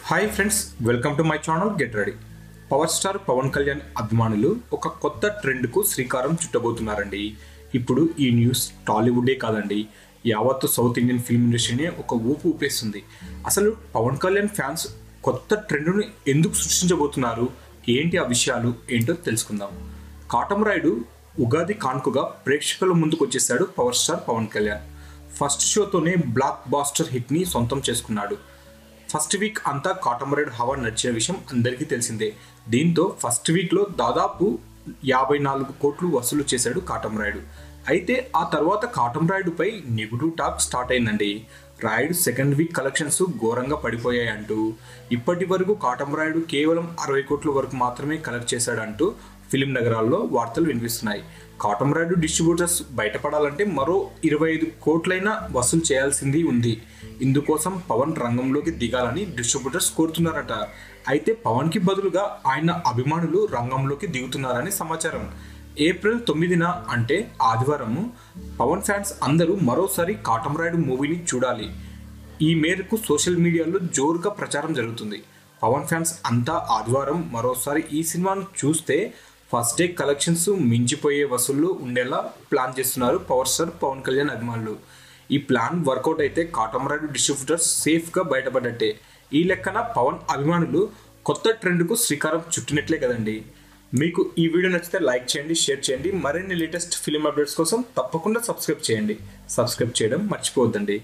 Hi friends, welcome to my channel get ready. Power star Pawan Kalyan అభిమానులు ఒక కొత్త ట్రెండ్కు శ్రీకారం చుట్టబోతున్నారండి. ఇప్పుడు ఈ న్యూస్ టాలీవుడే కాదండి, యావత్తు సౌత్ ఇండియన్ ఫిల్మ్ ఇండస్ట్రీనే ఒక ఊపు ఊపేస్తుంది. అసలు పవన్ కళ్యాణ్ ఫ్యాన్స్ కొత్త ట్రెండ్ను ఎందుకు సృష్టించబోతున్నారు, ఏంటి ఆ విషయాలు ఏంటో తెలుసుకుందాం. కాటమరాయుడు ఉగాది కాన్కుగా ప్రేక్షకుల ముందుకు వచ్చేసాడు power star Pawan Kalyan. First షోతోనే బ్లాక్ బాస్టర్ హిట్ని సొంతం చేసుకున్నాడు. ఫస్ట్ వీక్ అంతా కాటమరాయుడు హవా నడిచిన విషయం అందరికీ తెలిసిందే. దీంతో ఫస్ట్ వీక్లో దాదాపు 54 కోట్లు వసూలు చేశాడు కాటమరాయుడు. అయితే ఆ తర్వాత కాటమరాయుడుపై నెగిటివ్ టాక్ స్టార్ట్ అయిందండి. రాయుడు సెకండ్ వీక్ కలెక్షన్స్ ఘోరంగా పడిపోయాయంటూ, ఇప్పటి వరకు కాటమరాయుడు కేవలం 60 కోట్ల వరకు మాత్రమే కలెక్ట్ చేశాడంటూ ఫిలిం నగరాల్లో వార్తలు వినిపిస్తున్నాయి. కాటమరాయుడు డిస్ట్రిబ్యూటర్స్ బయటపడాలంటే మరో 25 కోట్లైనా వసూలు చేయాల్సింది ఉంది. ఇందుకోసం పవన్ రంగంలోకి దిగాలని డిస్ట్రిబ్యూటర్స్ కోరుతున్నారట. అయితే పవన్కి బదులుగా ఆయన అభిమానులు రంగంలోకి దిగుతున్నారని సమాచారం. ఏప్రిల్ 9న అంటే ఆదివారం పవన్ ఫ్యాన్స్ అందరూ మరోసారి కాటమరాయుడు మూవీని చూడాలి. ఈ మేరకు సోషల్ మీడియాలో జోరుగా ప్రచారం జరుగుతుంది. పవన్ ఫ్యాన్స్ అంతా ఆదివారం మరోసారి ఈ సినిమాను చూస్తే ఫస్ట్ డే కలెక్షన్స్ మించిపోయే వసూళ్లు ఉండేలా ప్లాన్ చేస్తున్నారు పవర్ స్టార్ పవన్ కళ్యాణ్ అభిమానులు. ఈ ప్లాన్ వర్కౌట్ అయితే కాటమరాయుడు డిస్ట్రిబ్యూటర్స్ సేఫ్గా బయటపడ్డట్టే. ఈ లెక్కన పవన్ అభిమానులు కొత్త ట్రెండ్కు శ్రీకారం చుట్టినట్లే కదండి. మీకు ఈ వీడియో నచ్చితే లైక్ చేయండి, షేర్ చేయండి. మరిన్ని లేటెస్ట్ ఫిలిం అప్డేట్స్ కోసం తప్పకుండా సబ్స్క్రైబ్ చేయండి. సబ్స్క్రైబ్ చేయడం మర్చిపోవద్దండి.